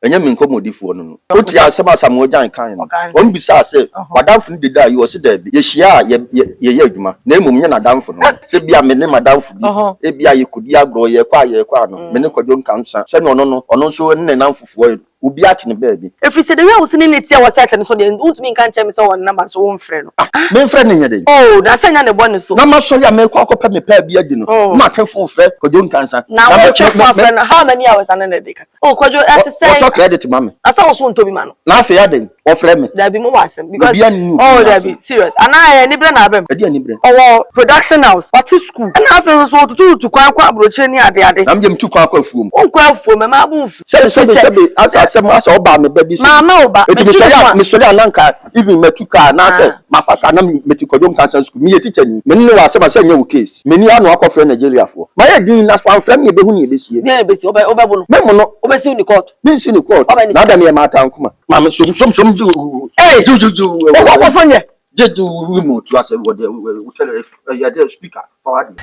Enya me nkomodifo no. Oti asem asam ojan kan no. Won bisa say madamfo no deda you say da bi. Ye hia ye adwuma. Na emom nye na damfo no. Se bia me ne madamfo bi. E bia ye kodi agro ye kwa no. Me ne Kwadwo Nkansah. Se no ono so ne namfofo obi ate ne baabi. If you say the way was in it was certain so the ultimate can tell me so one number so one friend. Me friend nye dey. Oh, that's any one so. Na ma so ya me kwa akopa me pa bi adi no. Na twefo friend Kwadwo Nkansah. Na we twefo friend how many hours and then dey kasa. Oh, Kwadwo at say. What credit mama. Asa was won to be man. Na afi ya dey. O friend me. There be more wasem because there be serious. And I ni bre na abem. E dey ni bre. Oh, production house, what school. And I feel so to kwa abroche ni ade. Na me tu kwa fuom. On kwa fuom me ma bu fu. Sebe asa oba me baby. Mama oba. Me so ananka even metuka na say mafaka na meti Kwadwo Nkansah school me teacher ni me ni wa say ma say nye case me ni anu akofre Nigeria fo ma ye din na one frame ye behu ni ebesie ye ebesie oba bu no me mo no obesi ni court me si ni court na da me Martha Ankomah ma me som ju ju o so nye jeju remote to say what we tell ya the speaker forward.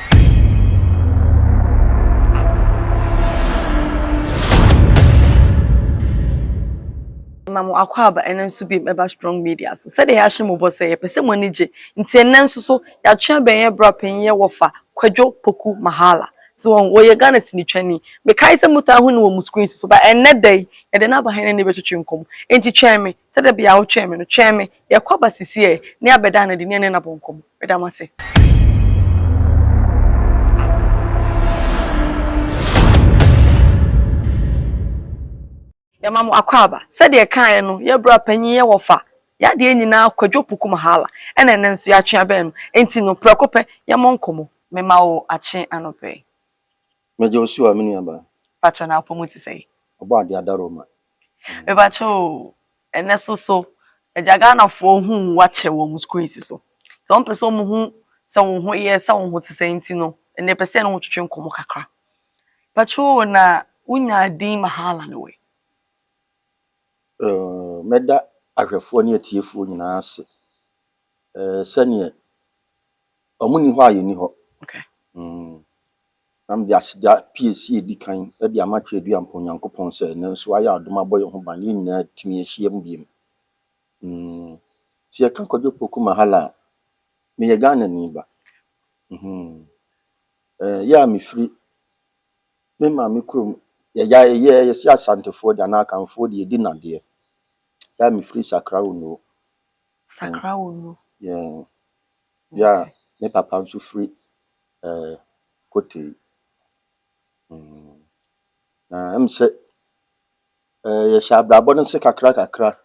Mamu akwaba enen so bi meba strong media so said ya hye mo bo say pese mo ni je nti enen so ya twa ben ye bra penye wofa Kojo Poku Mahala so wo ye Ghana sini twani me kai se muta hu ni wo screen so ba enne dai e de na ba han ne betwetwe nkom enti tweme said bia wo tweme no tweme ye kwaba sisi e ne abeda na de ne na bonkom beda mase. Ya mamu akwaba said ye kan no ye bra panyi ye wofa ya de nyina Kojo Poku Mahala ene nenso ya twa ben no enti no prekope ye monkomo me ma wo ache anope Meje Osuagwu mini aba pacha na apomuti sei obo ade adaroma me bacho ene so ejaga na fo hu wache wo mu screens so on person mu hu se wo hu ye se wo hu ti sei enti no ene pese no twetwe nkomo kakra bacho na unya din Mahala no we meda ahwefo ne atiefo nyina ase sene omuni ho ayeni ho okay nam dia sida PSC edikan e dia matwe adu ampo Nyankopon se ne so aya adom aboye ho ban ni nyina timi ehiem biem ti e kan Kojo Poku Mahala me ye Ghana ni ba ya mi free me ma mi krom ye si asantefo dia na kanfo de edi nade ya mi free sakra no yeah me papa so free kote na em se ye shabra bono se kakra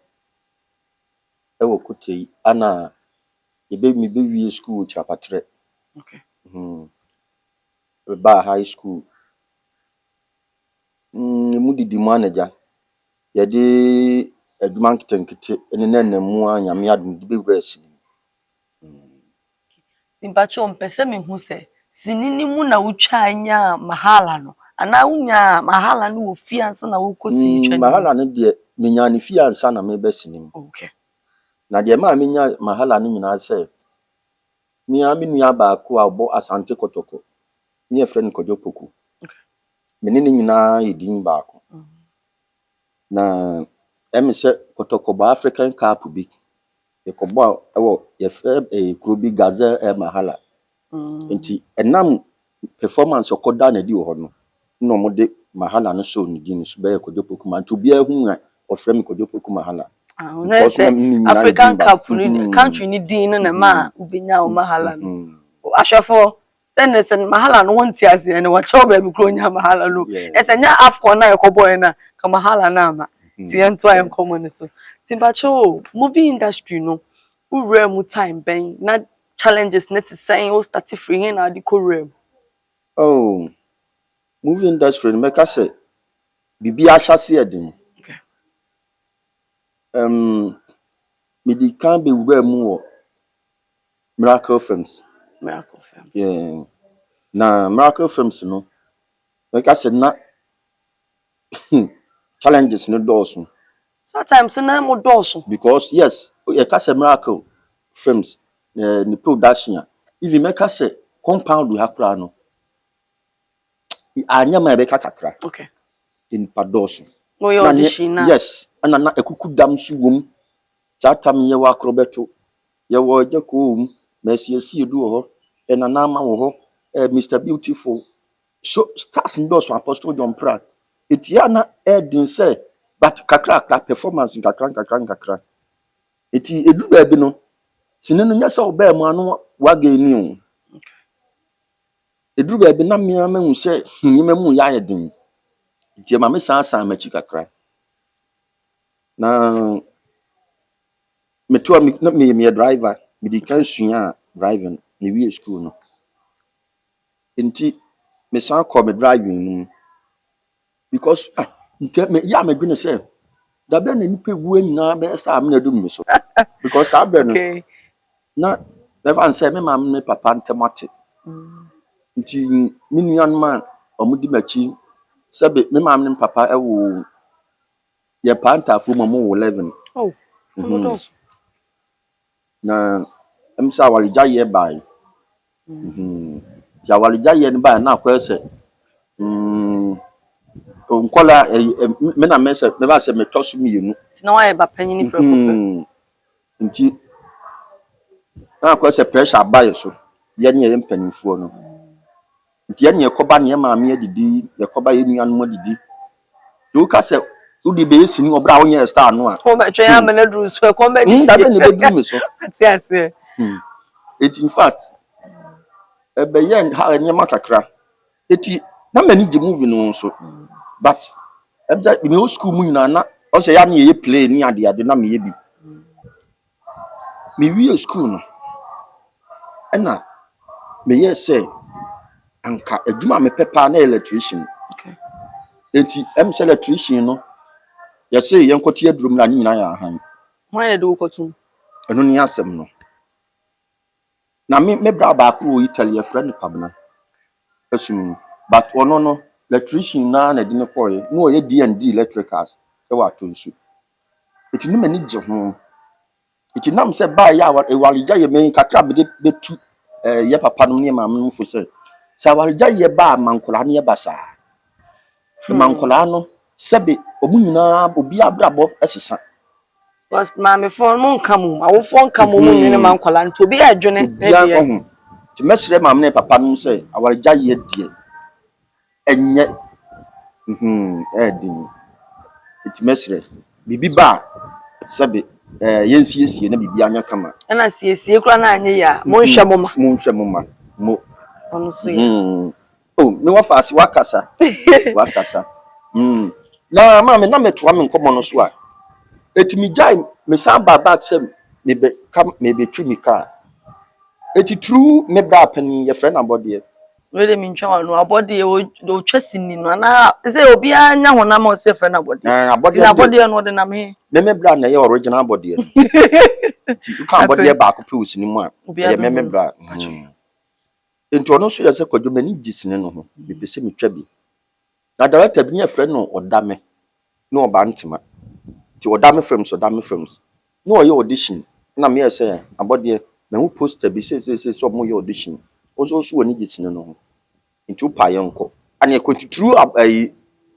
e wo kote ana ebe mi be wie school chapatre okay ba high school mu didi manager ye de adwuma nketenkete ene na mu anyame adum de be wresi Simbacho mpese me hu se sinini mu na wutwa anya Mahala no ana unya Mahala no wo fianso na wo kosi twani Mahala no de menya ne fiansa na me besinim okay na de ma menya Mahala no nyina se mi nua ba ko abo asante kotoko ni e friend Kojo Poku okay me ne nyina yedin ba ko na emise kotoko ba African Cup bi e ko bo ewo ye fre krobi gaza Mahala enti enam performance okoda na di ho no mo de Mahala no so ni din so be Kojo Poku man to bia hu na o frame Kojo Poku Mahala African Cup ni country ni din no na ma ubenya o Mahala no ashafo sen Mahala no wonti ase na wa chaw ba bi kro nya Mahala no esenya Afcon na ekoboy na ka Mahala na ma ti ento ay common so timbacho movie industry no ure mu time ben na challenges net saying o start free na di korem movie industry make us say bibi ahase edin okay me di kan be ure mu wo Miracle Films yeah na Miracle Films no make us say na challenges no doors sometimes na mo doors because yes you can say Miracle Films the production even make us say compound we hakra no anya ma be kakra okay in padoso No your audition na. Yes, ana na ekuku dam so wom. Satam ye wa akrobeto. Ye wo jeko na siesi edu ho. Ena na ama wo ho. Mr Beautiful. So stars endorse Apostle John Pratt. Etia na edin say but kakra performance kakra. Eti edu ba bi no. Sine no nya say oba mu anu waga ni o. Edu ba bi na me amahu say nyima mu ya yedin. Eti ma me san machi kakra. Na me driver, me di kan sua driving me we school no. Enti me san call me driving no because me gonna say da be na nipa wu nyina be sa me na do me so because I be no na never say me mam me papa ntemate. Nti me nuan man omudi machi sabe me mam ne papa ewo ye panta fu mo 11. Oh. Na emsa walija ye bai. Ya walija ye ni bai na kwese. Nkola me na me se me ba se me tosu mienu. Na wa ye ba panyini prekope. Nti na kwese pressure bai so. Ye ne ye mpanimfo no. Nti ye ne yekoba ne maame adidi, yekoba ye nuanu adidi. You ka se udi be esi ni obra wonye star no a. Ko ba twa ya me do so ko ba di. Da be ne be drum me so. Ati. It in fact be yen ha nyema kakra. Eti na mani di movie no so. But emza me old school mu nyina na o se ya na ye play ni ade na me ye bi. Me wi school no. Na me ye say anka adwuma me pepa na electrician. Okay. Eti say electrician no. Ye say yen kwoti adrum na nyina ya han. Why do kotum? Eno ni asem no. Na me bra ba ko wo Italy friend pabna. Asum but ono no electrician na di ne koy no ye D&D electricals e wa to nsu. Eti no mani je ho. Eti nam se ba ya walija ye me kakra be betu ye papa no ne mam no fo se. Sa walija ye ba mankola ne ye basa. Mankola no sebe omu nyina obi abrabo esesa. Was mama phone mun kamu awo phone kamu mun ne mankola nto obi adwene Obi an ohun. Ti mesre mam ne papa no se awalija ye die. Enye edin. Eti mesre bibi ba sebe yensiesie na bibi anya kama. Na siesie kura na anye ya mo nhwe mo ma mo ono so ya oh me wa fa ase wakasa na ma me na metwa me nkomo no so a etimi jai me san baba sem me be twi mi car eti true me bra pani ye friend abode wele mi ntwa no abode o twasini no na say obi anya hona ma o se friend abode na abode no de na me bra na ye original abode ti you kan abode ba ko pe usini mu a ye me bra enti ono so ye se Kojo mani gisine no ho be pese me twa bi na director bi ne friend no odame no oba ntima ti odame films no ye audition na me say abode na hu poster bi say so mo ye audition also woni gisine no ho enti upa ye nko ana e continue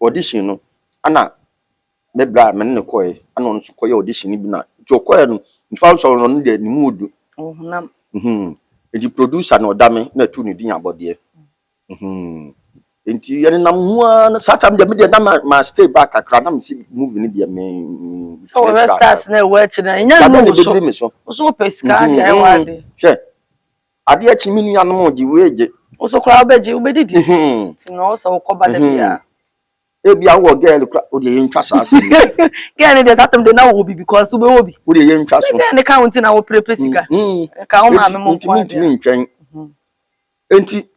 audition no ana me bra me ne koye ana on so koye audition bi na ti okoye no nfa so no de ni mood na enti producer na odame na tu ni din abode enti yene nam ho na satam de me de na ma stay back akra na me see movie ni de me so we start na work na nya no so pesca de ai wade she ade a chi mini anu mo di weje so kra obeji obedidi ti no so koba da bia e bia wo girl kra o de ye ntwa saase ni girl ni de tatum de na wo bi because ube wo bi o de ye ntwa so girl ni count na wo prepesika ka o ma me mo kwa enti ntwen enti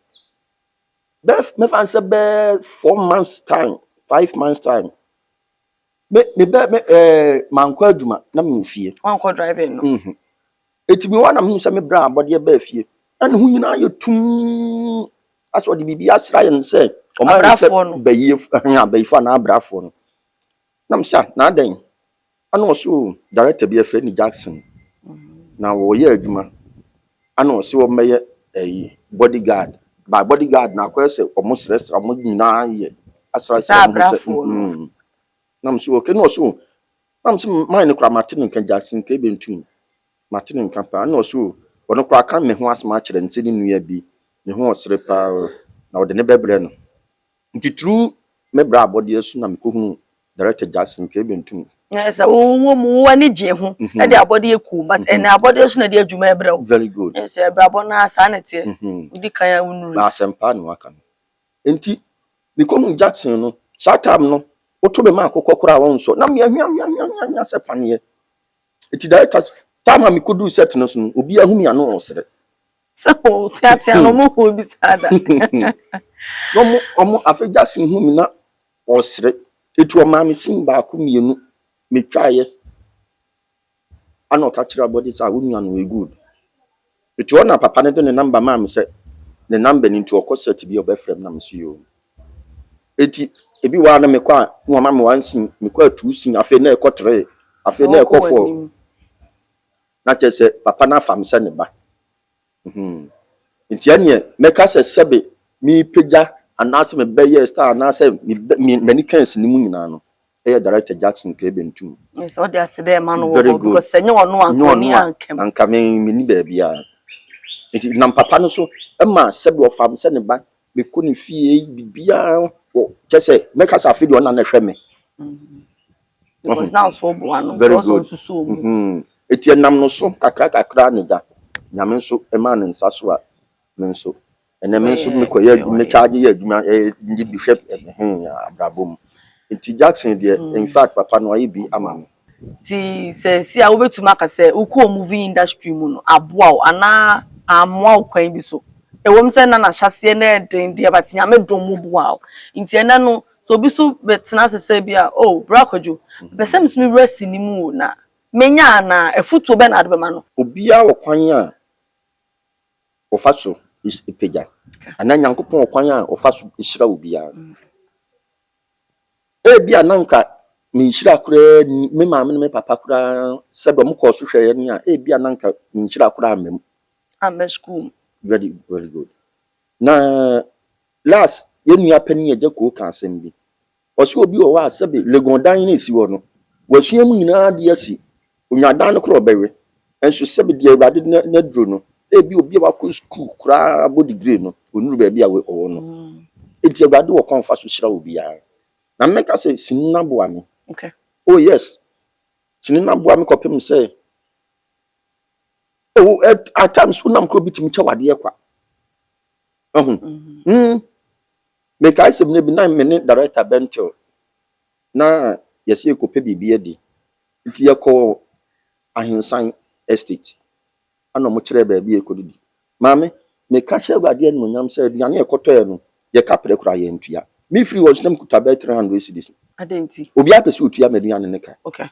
me fan say be 4 months time 5 months time me mankwa aduma na me ofie wan ko driving no eti mi wana me say me bra abode ba afie na ne hu nyina ye tum aso de bibia asra ye say o ma say bayi abayifo na abrafo no na me say na den ana oso director bi afre ni Jackson na wo ye aduma ana oso wo meye bodyguard ba bodyguard na kwese o mo sresra mo nyina ye asra sra mo say Nam so okay no so. Nam so mine kra Martin Nkansah ke bentum. Martin Nkansah no so ono kra kan me ho asma kire nti ni nua bi. Ne ho osere pa na wo de ne bebre no. Nti true me bra body asu na me ko hu director Jackson ke bentum. Yes, wo ani je ho e de abode eku but and abode so na de adwuma ebre wo. Very good. Yes, brabo na asa na te. Udi kan ya wonu. Ba sempa no aka no. Enti me ko hu Jackson no satam no oto be ma akokokora won so na me ahwa sepane. Eti director time me ko do set no so obi ahumi ano osere. So tia no mo ho bi sada. No omo afa Jackson humi na osere. Etu o ma me sin ba ko mienu me twaye. Ano ka kira body say wo nua no we good. Etu o na papa ne do ne number ma me say ne number ni nti okoset bi obefrem na me so yo. Eti ebi wa na me kwa no ma me wansin me kwa 2 sin afa na ekọ 3 afa na ekọ 4 na chese papa na fam se ne ba nti anye meka se sebe mi peja anase me beye star anase me nikens ni mu nyina no e director Jackson ke bentum. Yes, all the asede man wo because se nyo no ankoni ankem anka me ni ba bia nti nam papa no so e ma sebe ofam se ne ba me ko ni fie bibia o chese meka sa fi do na hwe me because now so bo anu so so eti nam no so kakra ne ja nyame nso e ma ne nsa so a me nso ene me nso me koye me charge ye adwuma ndi bi hwe abrabom enti Jackson de in fact papa no ayi bi ama me ti se si a wo betuma ka se uko movie industry mu no aboa ana amwa kwan bi so e wom se na hyase na den de abati nyame dom mu boa enti ene no so bi so betena se bia oh bra Kojo be se msumi rest ni mu na menya na efuto be na ade be ma no obia wo kwan a ofaso is epeja ana nyankopon wo kwan a ofaso ehira obia e bia nanka mi hira kura me maame ne me papa kura sebe mo ko so hweye ni a e bia nanka mi hira kura amem school very very good na last yenua pani eje ko ka asem bi oso obi o wa sebe legondan na esi wo no wasuam nyina de asi onyadan no kro bewe enso sebe de awade na dro no e bi obi wa ko school kura body degree no onuru ba bia we owo no enti awade wo konfa so hira obi ya na meka say sinna boa me okay oh yes sinna boa me kopem say oh at times unam kro bitim chawade ye kwa meka say me bi na me ne director Bento na yesi ekope bibia di nti yeko ahinsan estate ana mo kire ba bi ekodidi maame meka hye awade no nyam say diane ekotoye no ye kapre kura ye ntua me free was nam kuta be 300 cedis adenti obi apese otua mediane ne ka okay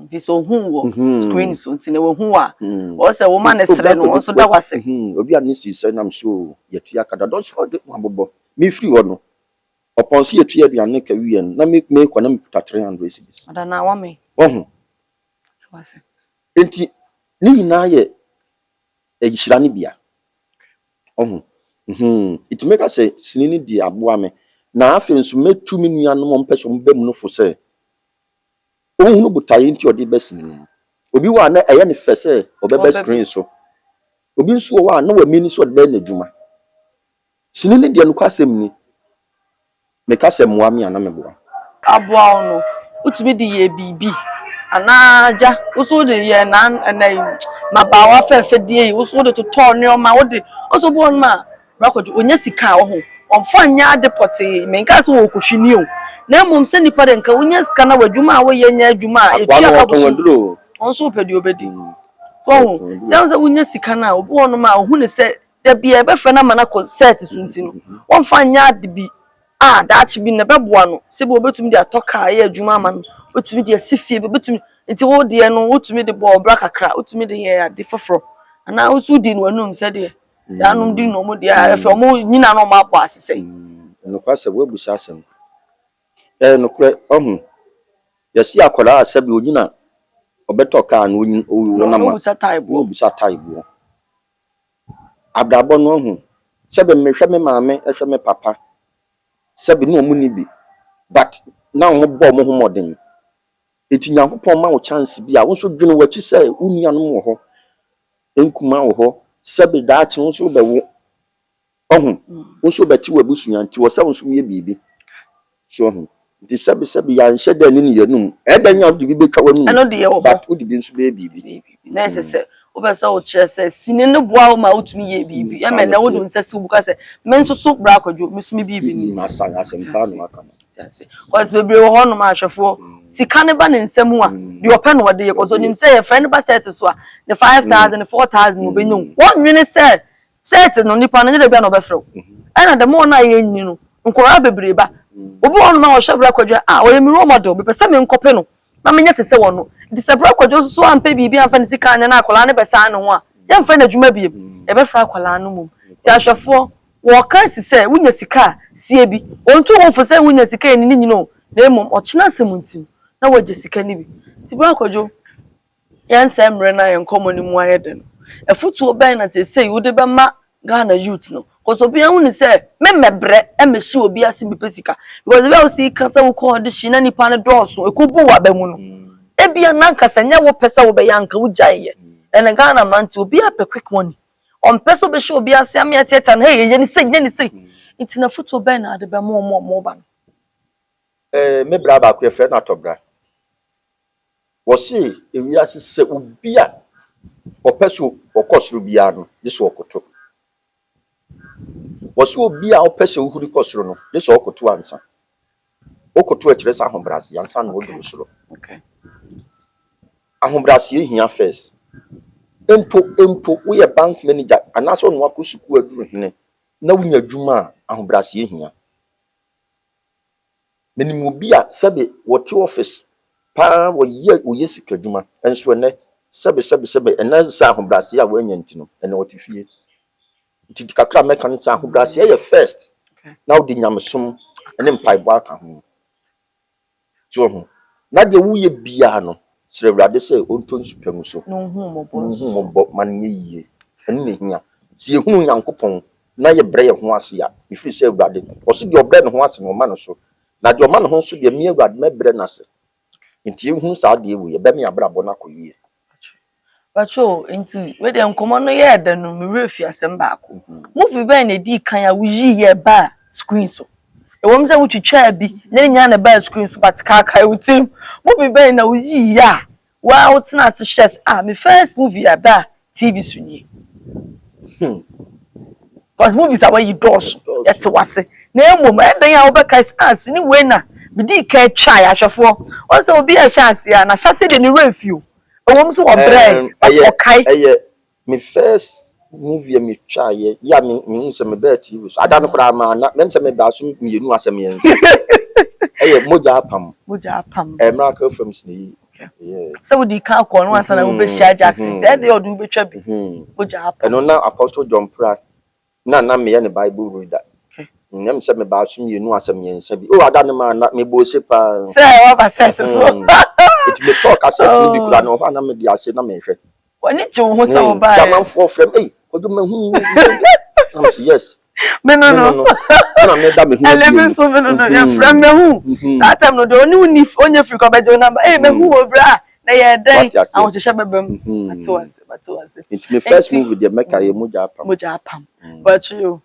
vi so hu wo screen so ntine wo hu a o se wo ma ne sre no o so da wase obi an si se nam so ye tua kada don so de mabobo me free wo no upon see etua aduane ka wien na me ko na me kuta 300 cedis ada na wa me so wase enti ni nyina ye ehira ne bia it make us say sinini di aboa me na afi nso metu me nua no mo mpese mo bam no fo say ohun no butaye nti odi besin obi wa na eye ne fese obebe screen so obi nso wa na wa mini so de na djuma sinini di no kwasem ni me kasem wa me ana me boa aboa no utumi di ye bibi anaja uso de ye na mabawa fefe die uso de to turn your ma wo de oso bo ma bra Kojo onya sika wo ho onfa nya depot me nka so wo kohwini o na mum se nipa de nka onya sika na wadwuma wo ye nya adwuma etua ka bo onso pedi obedi so se wonya sika na obo no ma ohu ne se da bia be fe na mana set sunti no onfa nya de bi that bi na beboa no se bo betumi de atoka ye adwuma ma no otumi de asifie be betumi nti wo de no otumi de bo obra kakra otumi de ye ade foforo ana osu di no anum se de ya anum di no mo de afa mo nyina no ma bo asese no kwase wo busa asem no kure yesi akola asabi onyina obetoka na onyin na ma wo busa taibo abrabo no sebe mehwe me maame ehwe me papa sebe no mu ni bi but now mo bo mo ho modern eti Nyankopon ma wo chance bi a wo so dwene wachi say unia no mo ho enkuma wo ho sebe da achi wo so be wo ohun wo so beti wabusu anti wo se wo so ye bibi so ohun di sebe ya nhye da ni yanum e da nya di bi ka wanum eno de ye wo but wo di bi nso be bibi na se wo be se wo kire se sine ne boa wo ma wotumi ye bibi e me na wo dun se se bu ka se me nso so bra Kwadwo mesumi bibi ni masanga sempa no aka cause bebre wo hono ma ahwefo sika ne ba ne nsemu a de ope no de ye koso nim se ye friend ba set so a the 5,000 4,000 obenyu won nwene se set no nipa no de bia no be frɛ ana de mo na ye nyi no nkora bebre ba obi hono ma wo hwebra Kwadwo a wo ye mi role model be pese me nkope no na me nyete se wo no de se bra Kwadwo so ampe bibi amfa ne sika anya na akola ne be sa ne ho a ye mfa na adwuma biem e be fra akola no mum ti ahwefo wo kan si se wunya sika sie bi ontu wo fo se wunya sika ni nyino na emom ochina semuntim na waje sika ni bi ti bra Kwadwo yan semre na yan komoni mu ayede no efutu oban na te sei wo de be ma Ghana youth no koso bia hu ni se memebre emehyi obi ase bi pesika because be o si kan se wo ko de shi na nipa ne dooso ekubu wa ba mu no ebia na Nkansah nya wo pesa wo be yanka wo gyaye ene Ghana man ti obi ape quick money on peso be show obi ase am yeteta na hey ye ni sei nti na futu oban na de be mo ba no me bra ba ko e fe na tobra wo se ewi ase se obi a opeso okosoro bia no this okoto wo se obi a opeso uhuri kosoro no this okoto ansa okoto akire sa ahombrase ansa na odu soro okay ahombrase ehia first empo we a bank manager anaso no akosuku aduru hene na wunya dwuma ahombrase ehia menimu bia sebe wote office pa wo ye sika dwuma enso ne sebe ena sa ahombrase a wanya ntino ena wote fie nti kakra meka sa ahombrase ye first now di nyamsom ene mpaibo aka ho so ho na de wo ye bia no srewrade se onto nsupam so no hu mo man ye yie ene ne hia si ehunu Nyankopon na ye bre ye ho ase a ifiri se awrade o so de obre ne ho ase no ma no so na de o ma no ho so de mi awrade me bre na se nti ehunu sa de ewu ye be me abrabo na koyie bacho nti we de nkomo no ye de no me refi asem ba ko movie be na di kan ya wo yi ye ba screen so e wo mze wo twitwa bi na nya na ba screen so but ka wutim movie be na wo yi ya wa wo tena ase chefs me first movie ya ba TV sunyi cause movies are where you doors yet wase na emom e dan ya wo be kai sini we na bi di ka twa ya hwefo o se obi a chance ya na chance de ni refi o wom so obreg okay me first movie me twa ye ya me se me be TV so ada no kra ma na me se me ba so mienu asem yen moja apam emra ka films ni yeah so we di kan ko no ansa na wo be share Jackson e de odu be twa bi moja apam eno na Apostle John Pra na me ye ne Bible reader nyam se me ba so mienu asem yen se bi ada no ma na me bo se pa say wa ba set so it me talk asset ni bi kula no na me di ase na me hwe wani chi wo se wo ba jaman for frame Kojo mahu yes no na me da me hu eleven so no ya frame mehu that time no de oni uni onye free ko be do number mehu obra na ye den awon hye bebem ati wase it me first movie de make aye moja apam but you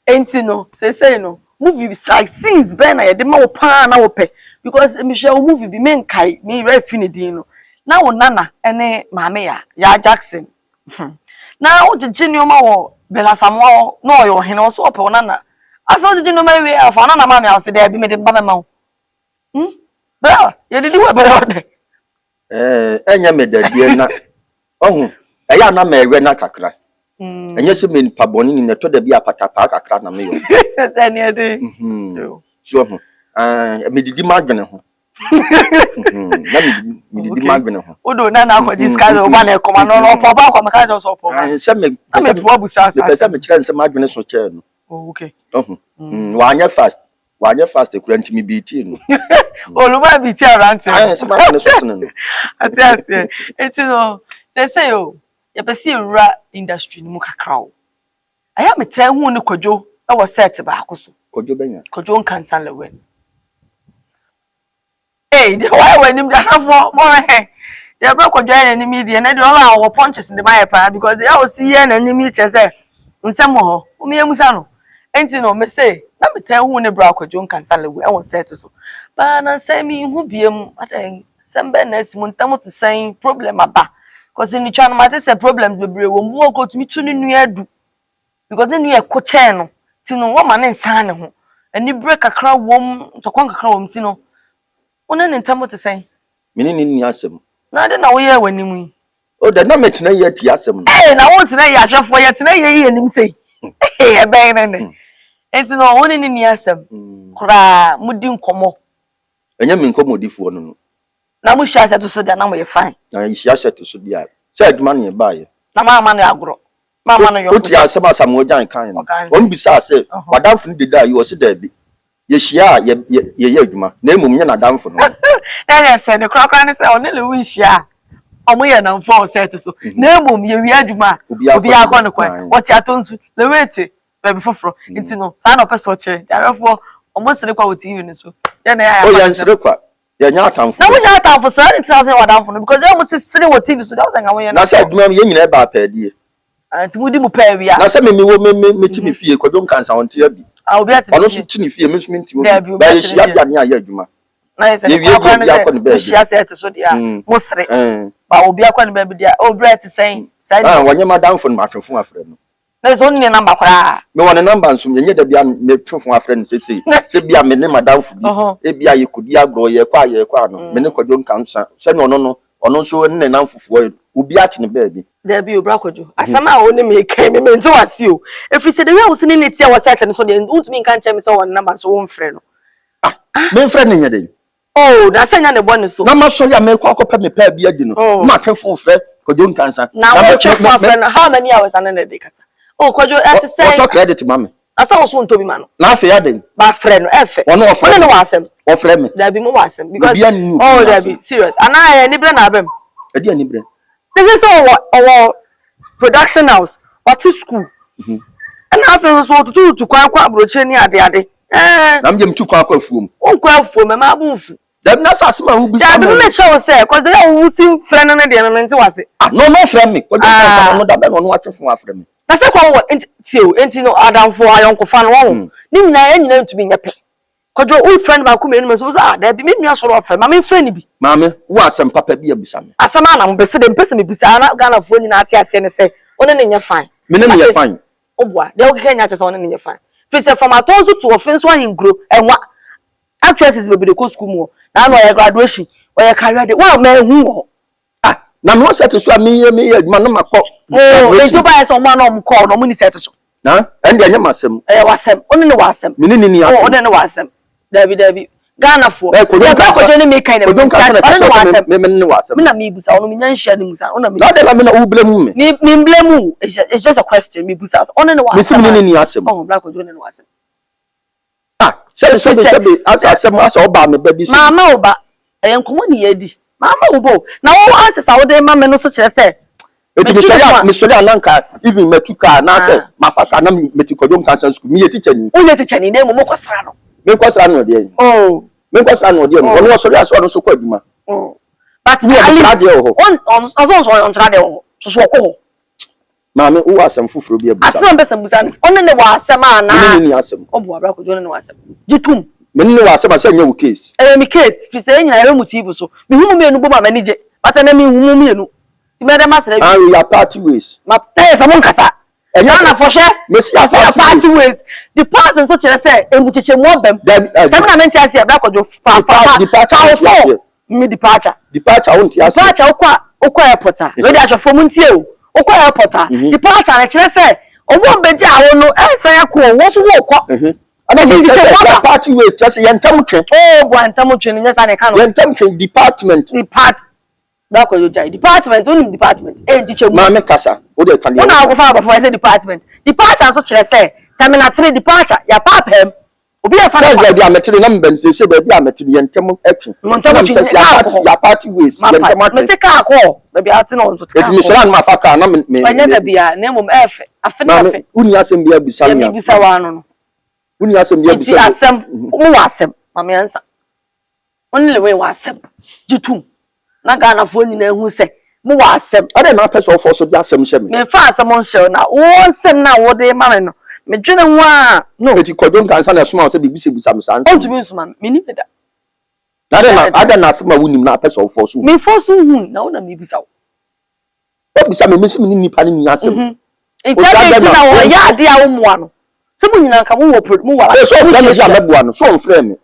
enti no say no movie like scenes be na ye de ma wo pa na wo pe because me share movie bi me nkai me refi ni din no na wo nana ene maame ya Jackson na o jiji ni o ma wo bela samwo no yo hene o so ope wo nana afa jiji no ma we afa nana maame ase de bi me de ba ma wo bra ye didi wa bela de enya me da die na ohun eya na ma ewe na kakra enye se me nipa boni ni neto da bi apata pa kakra na me yo tani ade so ohun me didi ma dwene ho na me didi ma dwene ho odo na na ko disclose o ba na ekoma no no po ba ko me ka jo so po ba se me po busa sa se me kire se ma dwene so che no okay wa anya fast e kura ntimi bi ti no oluba bi ti around se ma dwene so no ati eti no say o ye pese ewura industry ni mu kakra o aya me tan hu ni Kojo e wo set ba ko so Kojo benya Kwadwo Nkansah Lilwin hey, why when him the half more hey. They broke or join the media and they do all our punches in the my part because they all see an enemy say, some more, Musano. Ain't you know, me say, let me tell who ne broke or Nkansah Lilwin, I was said to so. But I say me who be some business, Montamo to say problem about. Because in the channel, matter say problems will be when we go to me to New do. Because then you are coaching, Tino, woman and son, and you break a crowd womb to conquer crowd, Tino. One in time to say, meaning in Yasem. no, I don't know where when you. Oh, the number tonight yet Yasem. Hey, I want to know Yasha for you tonight, and him say, hey, a bang. And to know one in Yasem, cry, Mudin Como. And you mean commodity for no. Now we shall to so that now we're fine. Now you shall set to Sudia. Said money buy. Now my money agro. Mamma, you put your some more giant kind. One besides, say, Madame from the day you was there. Yes, yeah, ye, name me and a damn for no. Then I said, the crock and say, only wish ya. We are now for set so. Name we had ma, be our conquest. What your tones, the way baby for into no, sign up a sorcher, therefore, almost the quality even so. Then I answer the quack. You're not town for certain thousand what down for because they almost sitting with TV so that was and I said, Mammy, you never paid you. And would you pay me? I said, me to be fear, Kwadwo Nkansah on TV. I'll be at the also to fear, Miss Minty, but she had done Yajuma. Nice, and she has said to so dear, mostly, but I will be a quan baby, dear. Oh, bread to say, when you're madame from Martha from a friend. There's only a number. No one a number, and so you never be made two from our friends. Say, be a man, madame for you could go ye quiet, many Kwadwo Nkansah, send no, or no so an enough for will be at in the baby. There be a broker. I somehow only make came into us you. If we said the house in it, I was certain so then would mean can't tell me so one number so one friend. Ah, my friend in your day. Oh, that's another one so. No, I'm sorry, I may call up me pair beard, you know. Not a full friend, Kwadwo Nkansah. Now, friend, how many hours another day? Oh, could you have to say, talk credit, mammy. I saw soon to be man. Now, fair then, my friend, F. One of them was him, or friend, there be more was him because oh, there be serious. And I never have him. I didn't even. This is our production house or to school. And I feel so to do to quite broaching at the other. I'm going to quack of room. Oh, quack for my move. That not as my who be make sure say, because they are seem friend and the element was it. No friend me. On what from me. That's a call until no Adam for our uncle fan one. Name to be in a pay. Because your old friend about coming was there be me sort of friend. My friend be. Mammy, was some papa be a bisam. As a man, I'm beside person beside Ghana phone in Atia and say, on in your fine. Minimum you're fine. Oh, boy, they'll get us on in your fine. First, from a toes to offense one in grow and what actresses will be the school more. Now, my graduation or a career. Well, man, who? Ah, now, no satisfy me, Manama call. Oh, they buy someone on call, no money satisfied. And then you must have only was some. Meaning, only was some. Debbie. Ghana for. I could not make kind of don't come to me. It's just a question. Me busas on and was oh, black or doing was. Ah, say as I said, my baby. Mamma, but I am common yedi. Mamma, Ubo. Now, answers our day, mamma, no such as say. It is Mr. Lanka, even Metuka, Nasa, Mafaka, Metuka, Nkansah school, me a teacher. Only a teacher name Mokosrano. Because I know the oh, because I know the one was so quite. Oh, but we are on radio. So, Mammy, who was some food for be a bus. Only the was some man. Oh, Bracco, John was Jitum. Many was some senior case. And case, if you say I don't motive so, be whom me no woman manage, but I mean, whom you know. Madam Master, you are party ways. My place among Kasa. And you're for sure, Miss party ways. The part and such as I say, and which you want them. Then, I meant to say, Black or departure. Me departure. Departure, I won't departure, Oka Potter. Ready as a fomentio, Oka Potter. Departure, I say, or one bedja, I don't know, and say, I call, what's walk. I don't think it's party ways, just a young Tamuchin. Oh, one Tamuchin, yes, I can't. Department. Depart. Black or department, only department. Eh, teacher, Mamma Casa. What can you go far before I say department? Departure, such as I say, Terminal 3 departure, your papa him. Will be a fan of the material numbers, they say, baby, I'm at the Entamo action. Your party ways, Mr. Carco, maybe I'll know. Let me surround my father, I never be a name of F. I feel Uniasem be beside me, Bisawano. Uniasem be beside some who was him, Mamma answer. only way wasem jitu na Ghana fo nyina hu se mo wasem ade na person for so dia asem hye me fa asem on hye na wo nsem na wo de ma me no me dwene ho a no eti Kwadwo Nkansah na suma se bibise bisa me sanse on to me suma me ni beda ade na asem a wonim na person for so me for so hu na wo na me bisa wo bisa me mesi me nipa ni asem Ntade na wo ya ade a wo moa no se mo nyina nka mo wala so fra me dia meboa no so on fra me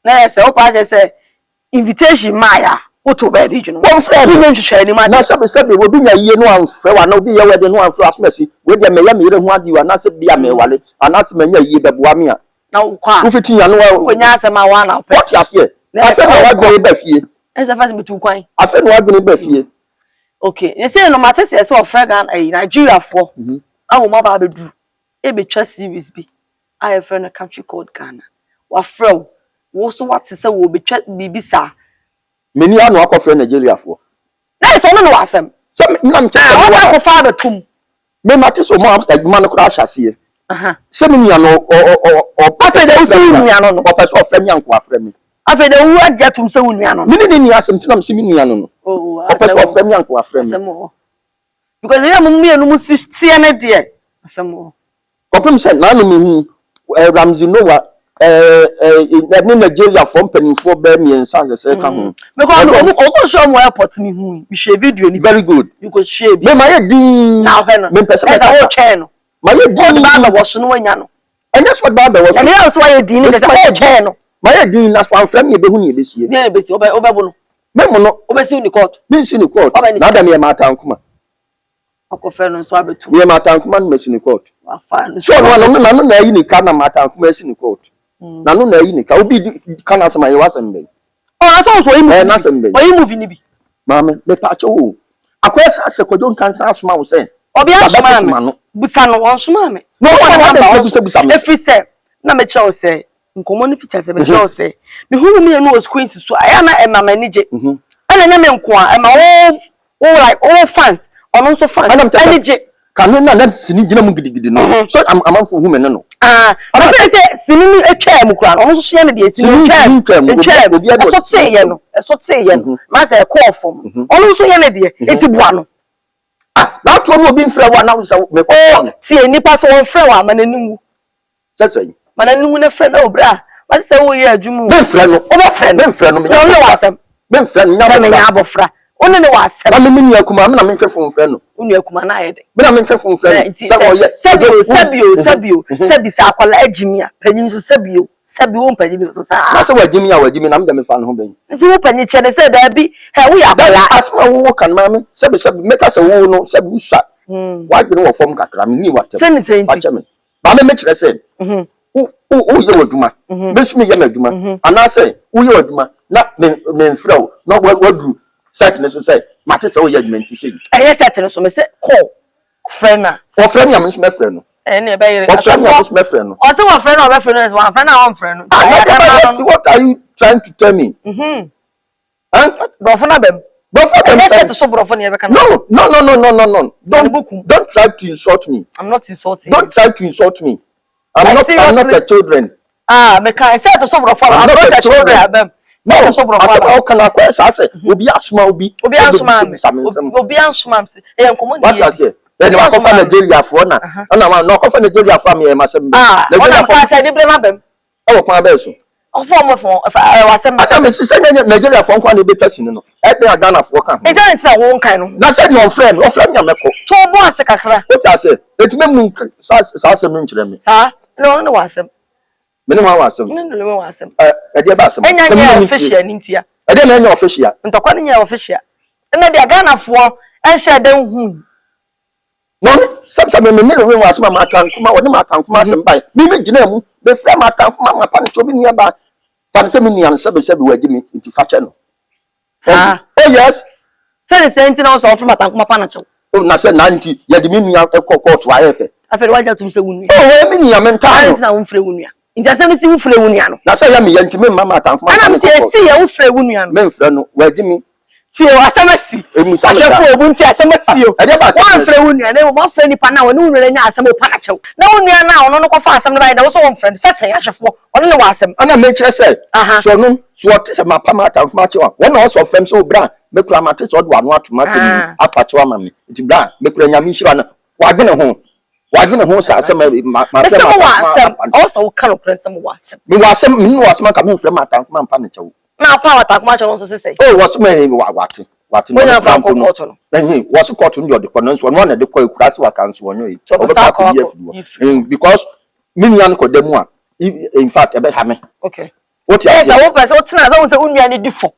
na se o pa se invitation maya woto ba di dwuno wo fra me nhwehwe ni ma na sebe wo bi nya yie no amfra wa na obi ye wede no amfra asmasi we dia me ya me yire hu adi wa na se bia me wale anase me nya yie beboa me a na wo kwa wo fiti ya no ko nya asema wa na what you say afa na wa gbe ba fie esa fa se betu kwan afa na wa gbe ba fie okay you say no matter say of Ghana Nigeria for awo ma ba bedu e betwa series bi I friend a country called Ghana wa frɛ wo so what say wo betwa bibisa meni anu akofre Nigeria for na so no wasem so na mche wa ko fa betum me mate so mo adwuma no kra hyase se me nia no o afa de usu nia no o person ofre me anko afre me afa de wu ajatum se wu nia no me ni asem tinam se me nia no o person ofre me anko afre me because we am me enu mu sistie ne de asem kopem se na no me hu Ramsey Nouah ni Nigeria from penifo be me ensan se ka ho because o show mo airport me hu we share video ni very good you go share me ma ye din now he no me person e o che no ma ye din ba wo so no wanya no and that's what ba be wo so and you so ye din ni se o che no ma ye din na so amfra me be hu ni be sie ni be sie obe no me mo no obe ni court me si ni court na da me Martha Ankomah akofre no so abetu me Martha Ankomah no si ni court afa no so no na yi ni ka na Martha Ankomah si ni court na no na yi ni ka obi ka na sama ye wasem be na so yi movie na sem be o yi movie ni bi mama me pa cho wo akwesa se Kwadwo Nkansah asoma wo se obi asoma me busa no won soma me no won busa me every say na me che o se nkomo no feature se me che o se me hu me no screen so aya na e mama ni je ana na me nko a e ma wo like all fans ono so fans ani je kan na let sini gina mu gidigidi no so amanfo hu me no ono se sini ni etwa mu kura ono so hye me de sini etwa obi ado so tse ye no ma se call from ono so ye ne de eti bua no na to no obi mfra wa na so me ko tie nipa so won frɛ wa mananimu sesɛ mananimu ne frɛ na obra ba se wo ye adwumu me mfra no o ba frɛ no me mfra no me wasɛm me mfra no nya abofra one ne wasɛm ba me ni akuma me na me ntwefo mfra no unu akuma na ayede me na me ntwefo mfra no se wo ye sabio sa akwala agimia panyin so sabio wo panyin so sa na se wagimi na me da me fa no ho ben nti wo panyin che ne se da bi he wo ya akwala asma wo kan ma me sabi me ka se wo no sabi uswa wa dwene wo fom kakra me ni watem se ni se nti fa me ba me kire se o ye wadwuma me su me ye madwuma ana se wo ye wadwuma na me mfra wo na wadru set ne so say mate se wo ye adwuma nti se eye set ne so me se call friend na wo friend ya me so me friend no ne be yire wo friend ya me so me friend no o se wo friend na o be friend no one friend na one friend no what are you trying to tell me brofo na bem set so brofo na be kana no don't try to insult me. I'm not insulting don't try to insult me. I'm not a children. Me can set so brofo I'm not a children abem no so brofo how can I question say obi asoma obi ansoma e enkomo what you say then you go for Nigeria for na no go for Nigeria for me e ma sem Nigeria for say libre na bem e wo kwa be so ofo wasem aka me say Nigeria for kwa na be person no e dey Ghana for kan e dey ntia wo nkan no na say your friend ya meko to bo ase kakra what you say etime mu sa asem no nkire me sa no wasem me no wasem no wasem e dey ba asem enya nya official ni ntia e dey na nya official ntokwa nya official na dey Ghana for en share den hu no sabsa me no we wasem Martha Ankomah wo ne Martha Ankomah asem bai me gina mu be frɛ Martha Ankomah ma pa no so bi nia ba fan se me nia no sebe wagi me nti fa che no oh yes say the same thing also from Martha Ankomah pa na che o na se na nti ye de me nia court wa efe afere waja tum se wunu oh me nia me nta no na wo frɛ wunu nti asem si wo frɛ wunu no na se ya me ye nti me Martha Ankomah ana me se ya wo frɛ wunu no me mfrɛ no wagi me Tio asemasi. Ashefo obunti asemasi o. One friend unia na one friend ni pa na wonu nwere nya asem opa na chew. Na unia na ono no kofa asem na bai na wo so one friend say ashefo. Ono ne wa asem. Ana me kire say. So no so what is my pama ta kuma chewa. One also friend so bra me kura mate so do anu atuma sem apacho ama me. Ti bra me kura nya mi shira na wadwene ho. Wadwene ho sa asem ma also kan friend some wa asem. Me wa asem ka me friend mata kuma mpa na chew. Na power ta kuma chew so say. Oh was me wate. What no was court on your dependence one of the coy class workers one because minion could them in fact a behame. Okay. What yes, I hope I was a union differ.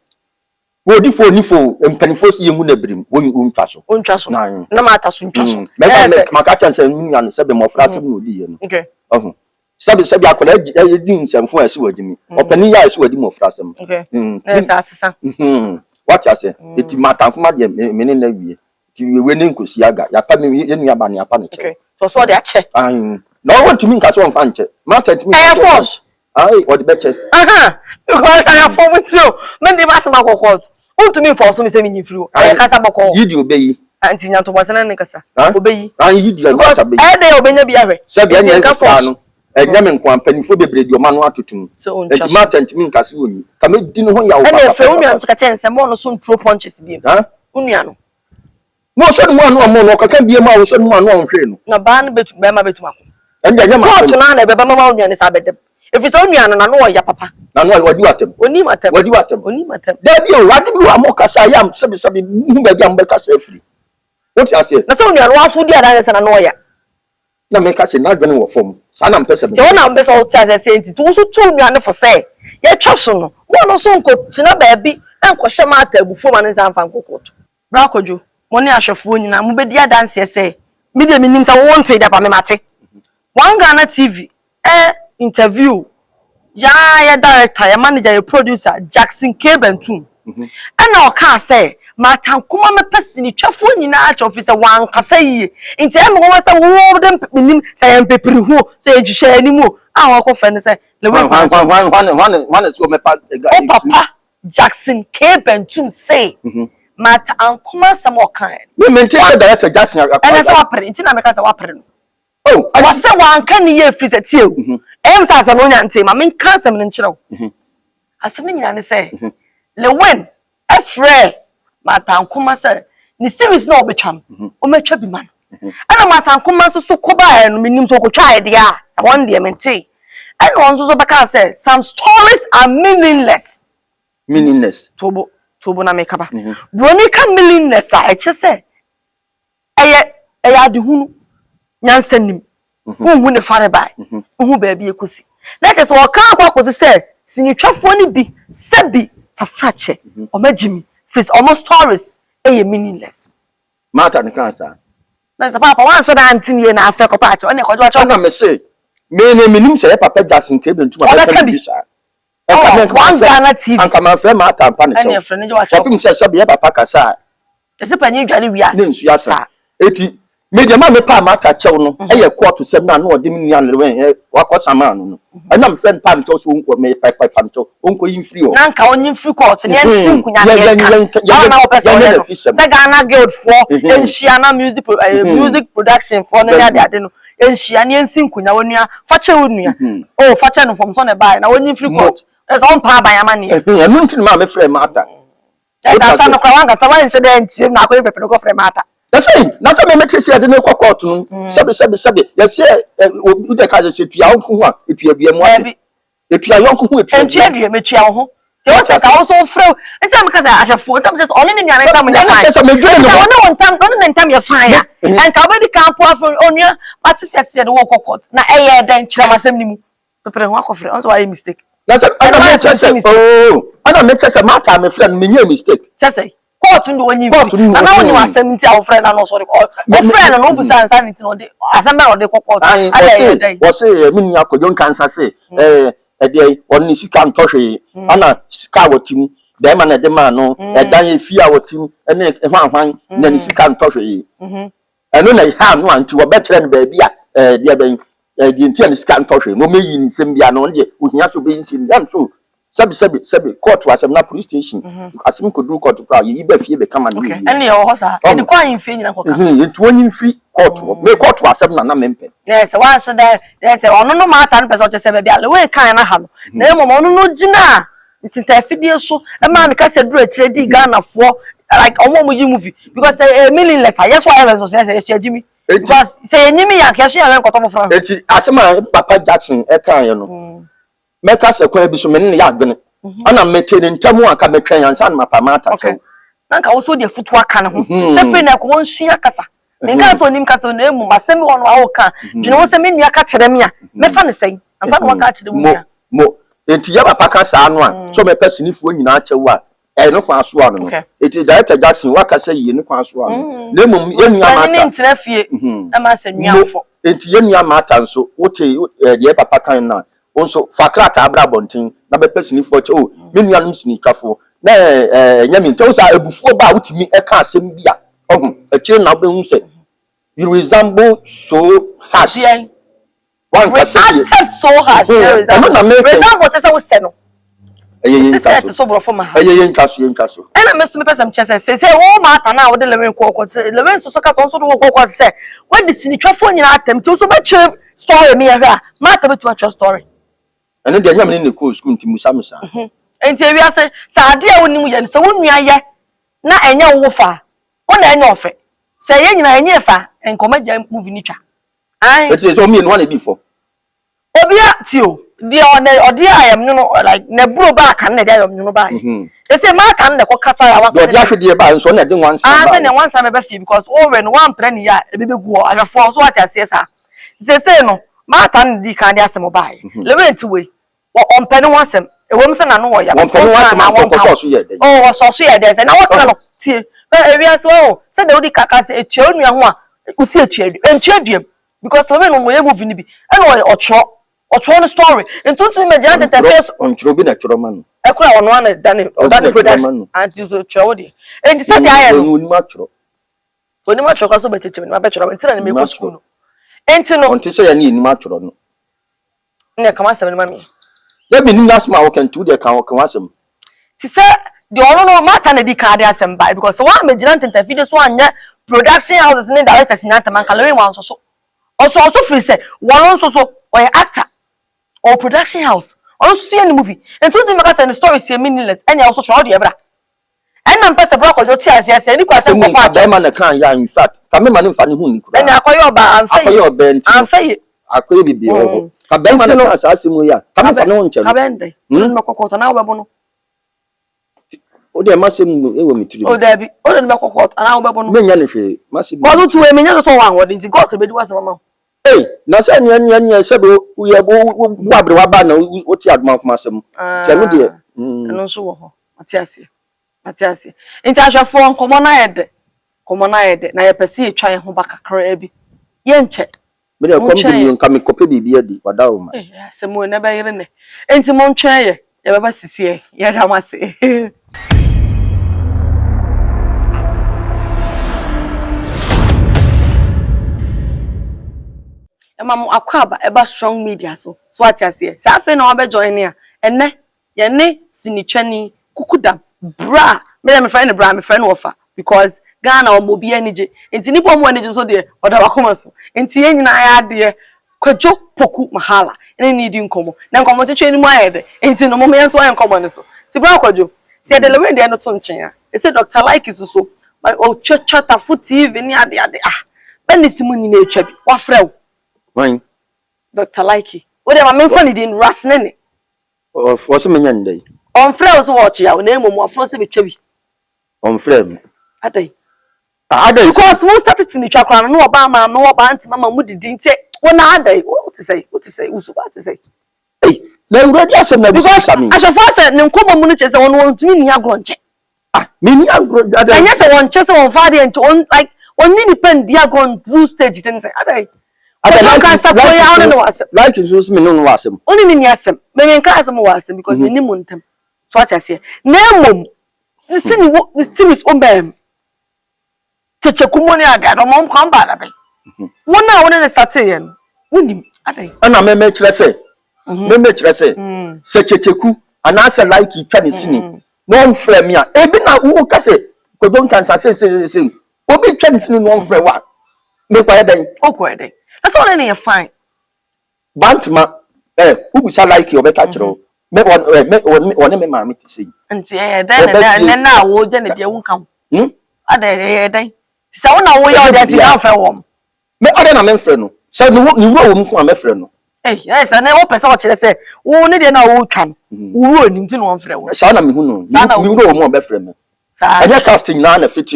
Well, differ nifo and penifos you would bring when you trust. No matter soon. My catchers and minion said them of Rassam. Okay. Oh, Sabi college doing some for a sword me. Open the eyes were more Rassam. Okay. What I say? It Martha Ankomah meaning we winning Kusiaga. Ya pa me yen aba ne apa ne che. Okay. So they check. No want to mean Kaso on fan che. Martha to me. Air Force. Ai, what the beche. Because I am for with you. Men dey pass my court. Want to me for so me say me flu. I kasa bako. You do obey. Anti nyanto wasana ne kasa. Obey. You do not obey. I dey obey bi ahwe. Sabi anya ka no. Enyame nkwan panifo bebredi o manu atotum. Enti Martha to me Kase woni. Ka me di no ho ya wo papa. E fe unua so ka tense mo no so ntro punches bi. Unua no. Mo so no mo no ka kan bi ma wo so no anu onhwe no. Na ba no betu be ma betu mako. Ende anya ma. Court na na be ba ma unua ne sa bedem. If it's only na no ya papa. Na no wadi watem. Oni matem. Wadi watem. Oni matem. Da bi o wadi bi wa mo kasa yam sebi hu ba jam be kasa afri. What you say? Na so unua no aso di adan na no ya. Na me kasa na dwene wo fom. Sa na mpese be. Te wona mpese o tia say enti to so tu unua ne for say. Ye twa so no. Mo no so nko tina ba bi enko hye ma ta bufo ma ne san fa nkokoto. Bra Kojo. Mo ne ahwefo nyina mo be di adan say. Me de minim say wo nte da pa me mate. One Ghana TV interview ya director ya manager ya producer Jackson K Bentum ana o ka say Martha Ankomah me pesini twafo nyina arch officer wan kasa yi nti em go say wo dem minim say em pepiri ho say ehwehwe animu a wo ko fe ne say one so me pa papa Jackson K Bentum say Martha Ankomah some o kan me maintain director Jackson ana say wapre nti na me ka say wapre no oh I was say wan kan ye fizetie em sa sa no nyante ma men kan sam ne nkyerɛw asem nyina ne say Liwin afre Martha Ankomah say ni series na obetwam o metwa bi man ana Martha Ankomah so koba no menim so ko twa ide a won de mente and on so beka say some stories are meaningless tobo na make ba broni ka meaningless a eche say eye adehunu nyansanim hu ne fare bai hu ba bi ekosi na ke so o kan akwakozi say sinitwafo ni bi sabi tafrache o magimi face almost stories meaningless Martha Nkansah na sa papa wan so da antini na afa ko pa cho ne Kojo cho na me say me minim say papa Jackson K Bentum aka bi sa One Ghana TV Ankomah friend Martha Ankomah ene friend je wa cho papa say so be papa kasa ese panyi dware wi a ne nsu asa eti media ma me pa Martha chew no eye court sem na no odi mi yan Liwin wakosama no na me friend pa nto so nko me pa nto onko yin free o na nka onyin free court ne ntin kunya ya na opesa o se Ghana Guild for enhia na music production for no ya de no enhia ne nsin kunya wonua fache wonua oh fache no from so ne bai na onyin free court is on pa ban ama ne enu ntin ma me friend Martha ya sa no kwa wanga sa wan se de ntim na akọ pepe no ko friend Martha na say me metresi ade ne kokot no sabe yes u de ka je tua onku a etua bia mu ade etua yonku hu etua bia metua ho te o se ka o so freu enta me ka say ahafo enta me just only ni ane tam ya fine na me dwene no no on tam ya fine ya en ka be di camp afo onua patisi ase de wo kokot na eye den kire masem ni mu pepere ho akofre on so why mistake na say ana me chese Martha me friend me nya mistake say court ndo wonyi na na woni wasem nti awo friend na no sorry o friend no bu san san nti no de asem na de court wo say me nya Kwadwo Nkansah say de oni sika ntohwe ana sika wotim de ma na de ma no dan efia wotim ene hwan na ni sika ntohwe eno na ha no anti wo betre no ba bia de ben de nti ani sika ntohwe no meyi ni sem bia no de ohia so be nsim yam so Sabi court was na police station. Asem ko do court pra yi ba fie be kama na. Okay. Ene ho sa. Ene kwa yimfie nyina koka. Enti wonyi mfi court. Me court wasem na mempe. Yes, one so there say ono no mata no person say be ale we kan na ha no. Na emo ono no gina. Nti tafidie so e ma me ka say duro akire di Ghana fo like omo yi movie because say meaningless. Yes why I so say Jimmy. Because say nyimi ya ke so ya nkoto mo fra. Enti asema Papa Jackson e kan ye no. Meka se kwa bi so me ne ya adwene. Ana metene ntamu aka metwen yansa na mapa mata. Okay. Nanka wo so de futu aka ne ho. Se fe na ko won hia kasa. Nka so nim kasa na emu masemi wono awo ka. Dwene wo se me nua ka kire me a. Mefa ne sen. Ansa na waka kire mu nua. Mo enti ya papa ka sa anu a. So me pesinifuo nyina achewu a. No kwa so anu no. Enti Director Jackson waka se ye no kwa so anu. Na emu ye nua mata. Ni ntina fie. Na ma se nua afo. Enti ye nua mata nso wote de papa kan na. Also fakrata abra bontin na be pesinifuo che o me nuanum sini twafo na nyame ntew sa ebufuo ba wotimi e ka asem bia akire na be hu se you resemble so harsh one can say so harsh resemble say we say no nkaso so bro for ma nkaso ena me so me person che say wo ma ata na wo de Liwin kokko Liwin so ka so do kokko say we de sini twafo nyina atem ti so be che story me ya ma ata be to story ene de nyame ne ko school nti musa enti wi ase sa ade a woni mu ye so wonua ye na enya wo fa wona enya ofe se ye nyina enya fa enkoma gya movie ni twa ai it is so me no one before obia tio dia odi ayam no like na buro ba kan na dia ayam no ba e say ma kan na ko kasa ya wa do dia hwede ba nso na de wansa ba say na wansa me ba fi because over no one plan ya e be gu o afọ so what ase sa say no ma kan di kan dia asem ba Liwin ti we on penny wasem e wom se na no wo ya on penny wasem an ko so ye den oh so ye den say na what kind of tie e wi ase o say de odi kaka say etie onua ho a usi etie aduam because Liwin no ye movie ni bi e no ocho no story entuntu me jana the face on chiro bi na chiro ma no e kura ono na dani production anti so chiro di enti say dey aye no oni ma chiro ka so be tete me ma be chiro enti na me go school no enti no onti say ya ni ni ma chiro no ne kama se me ma me ya bi ni asma wo kan tu de kan wasem ti say the ono no matter na di card asem by because one me jina tenta video so anya production houses ni directors ni anta man Liwin wan so also free say one so or actor or production house or see any movie and to the make the story say meaningless and also try the ebra and am person bro Kojo ti ase ase ni kwa se ko pa be man kan ya in fact ka me man mfa ni hu ni kura and akoyo ba am fey akoyo bibi ho ka be man kan asase mu ya ka me fa no nche ka be ndai no kokota na wo be no o de masem no e wo mitiri o da bi o de be kokota na wo be no me nya ne hwe masem ko tu e me nya so wan wo de nti god be di wase mama na say nya sebe uye bo abre wa ba na oti aduma kuma asem che no de no so wo ho atiase enti ahwefo nkomo na yede na ye pese ye twan ho bakakra bi ye nche me de kom bi nka me kope bibi adi wada wo ma asem wo na ba yire ne enti mo ntwan ye baba sisi ye ramase Emamu akwaba eba strong media so atiase sa afi na obe join ya enne ye ne sinitwani kukudam bra me friend bra me friend offer because Ghana o mobi anije enti nipo mo anije so de oda wakoma so enti ye nyina ya de Kojo Poku Mahala ene ni di nkomo na nkomo twetwe ni mu ayede enti no mo me nso ayen nkomo ne so ti bra Kojo se de Liwin de no to nchen ya e se Dr. Like so but o chata fu TV ni ade benisimu ni na etwa bi wa frɛ Why? Dr. Like. What am I mean funny din rasnene? For some day. On friends watch ya name mo afro se betwa bi. On frame. Adai. Because most started in the chakra no oba ma no oba anti mama mu didi nte wona adai. What to say? Usu what to say? Hey, na uradi asem na bisu sami. Ashafa se ne nkomo mu no chese won wontumi ni agronche. Me ni agro adai. Anya se won chese won fa de nti on like on ni pen di agron through stage ten say adai. Like you me no wasem. Only ni asem. Me nka asem wasem because me ni montem. So what I say. Nemom. The thing is ombem. Cheche kumoni aga no mom kan ba da be. Wona wona na start yen. Wonim adai. Ana me kire say. Me kire say. Se checheku and answer like you try to see no friend me ebi na wo ka say Kwadwo Nkansah say obi try to see no friend wa me kwa den okwa den that's all any fine bantma ubusa like you better chiro me one me ma me say nti then na wo je ne de wo kan ada den say wo na wo ya o de ti na friend wo me ada na me friend no say ni wo mu ko me friend no yes and wo person o kire say wo ne de na wo twan wo ro nim ti no friend wo say na me hu no mi wo mu be friend me eje casting na na fit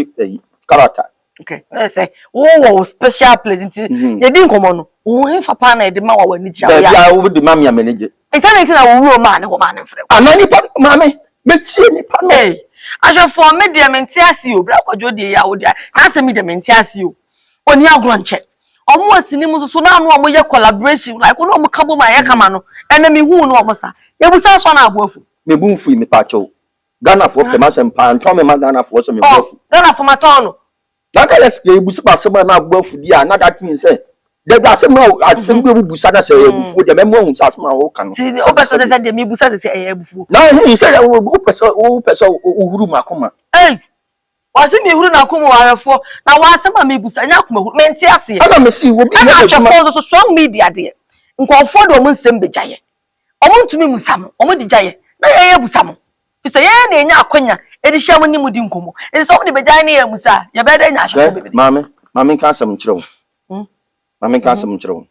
character okay let's say wo special place nti ye di nkomo no wo hemfa pa na e de ma wa wani ja ya wo di ma me manage internet na wo ro ma ne ho ma ne friend anani pa mame me tie ni pa no ajo for me de menti asio bra Kwadwo de ya wo dia na se me de menti asio oni agro nche omo asini mu so na anu omo ye collaboration like ono omo kabo ma ye kama no ene me hu no omo sa ye busa so na aboafu me bu mfu me pa cho Ghana for pe ma sem pa nto me ma Ghana for so me aboafu Ghana for matono na ka yes ke busa ba sema na aboafu dia na that mean say de da sema asem be busa na say ebufu de me mo hu asema wo kan ti o be so say de me busa say ebufu na he say wo pesa Awurum akoma wasi mi huru na komo warefo na wasema me busa nya akoma huru menti ase ana me see wo bi na achofo so strong media de nkofo do mo nsem bejaye omo ntumi musam omo di jaye na ye busam fisa ye na enya akonya edi hia ni mudi nkomo edi so de bejaye na ye musa ye be de nya achofo bebe mame kan asem kire wo mame kan asem kire wo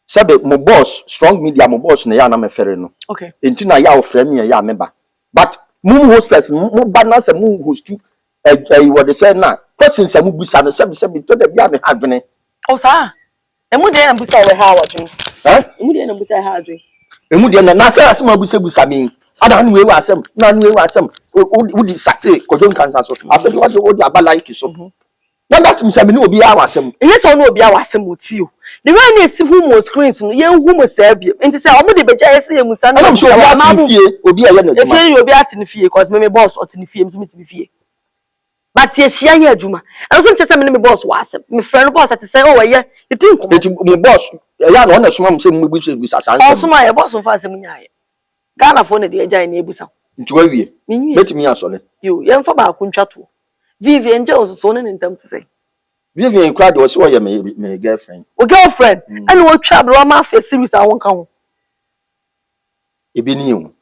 sabe mo boss strong media mo boss na ya na me fere no okay enti na ya ofre me ya member but mu hostess mu balance mu host what they say na questions am busa no sabe to da bia me hadwene o sa emu de na busa we ha wadwen emu de na busa ha adwen emu de na say asem busa me ada anu we asem na anu we asem udi sakre Kwadwo Nkansah so afedi wodi abala iki so na that me say me no obi a wasem yes o no obi a wasem oti o the way na esi hu mo screens no ye hu mo sabie enti say omo de beja ese ye musa na so obi a ye na djuma e obi atinifie cause me boss otinifie me tinifie but ye hia ye adwuma and so nche say me boss wasem me friend boss at say oh ye tin ko me boss ya na ona soma me say me busa san o soma ye boss fa asem nyaaye Ghana for ne de eja na ebusa nti wa wie betimi asole yo ye mfa ba ko ntwato Vivian je so ne ntam to say Vivian Kwadwo was your my girlfriend. O girlfriend and what trouble ma fa series a won kan ho e bi ni o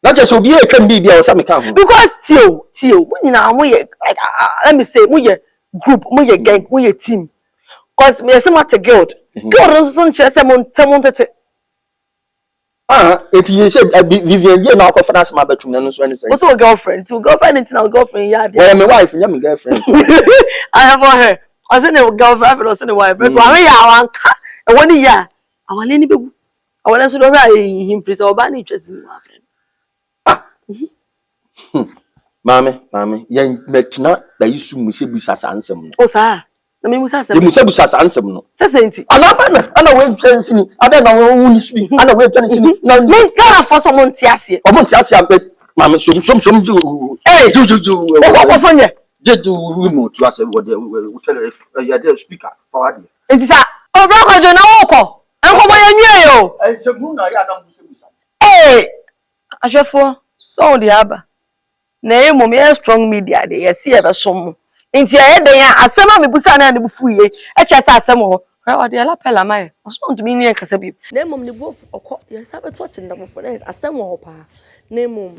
na just obi e kan bibia o sa me kan ho because tio we nyina mo ye like let me say mo ye group mo ye gang mo ye team cause me say what a guild so nche say mo tete it you say Vivian je na akofa na sama batum na no so any say what's your girlfriend to girlfriend internal girlfriend ya well my wife nya my girlfriend I have her I say no girlfriend or say no wife but I ya wanka e woni ya awale ni bebu awale so do him free so ba ni twesi my friend mame ye metina da yisu mu se bisa sansem no o sa na me musa ye musa bisa sansem no senti ana we twensi ni ada na we uni sbi ana we twensi ni na me gara for so monti ase o monti ase ampe mame som ju o so nye jeju remote to ase we tell ya dey speaker forward enti sa o bro Kojo na wo ko enkomo ye nwie yo se mu na ya na bisa ahwefo so di aba na e mom ye strong media de ye se e be som nti e de ya asema me busa na ne bufu ye e che sa asem ho wa de la pela mai oso ntumi ni Nkasa bi na mom ne bofu okọ ye sa be to chinda fo na asem ho pa na mom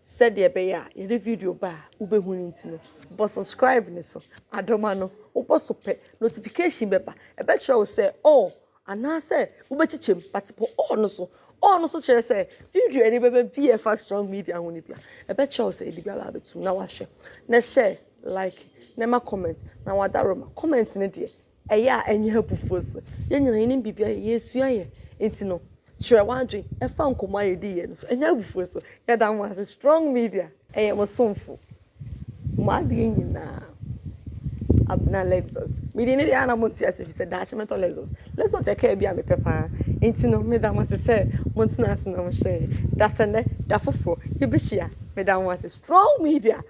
said de be ya ye video ba ubehu nti no but subscribe ni so adoma no ubo so pe notification be ba e be show say oh ana say ubechichem but oh no so chere say video any bebe BF strong media ho ni bia e be show say e di bia ba betu na wa hwe na share like na ma comment na wa daroma comment ne de eya enye hapufu so ye nyina ni bibia ye sua ye enti no chere wadwe e fa nkoma ye di ye no so enye hapufu so ye dan wa say strong media eye mo somfo ma de nyina abna Lexus me ni ana monti ase fi se da chemento Lexus e ka bia me pepa enti no me da ma se monti na ase na mo share da se ne da fofo ye bihia me da wa say strong media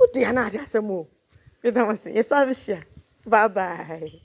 udi ana ade asemo me da ma se ye sa bihia bye bye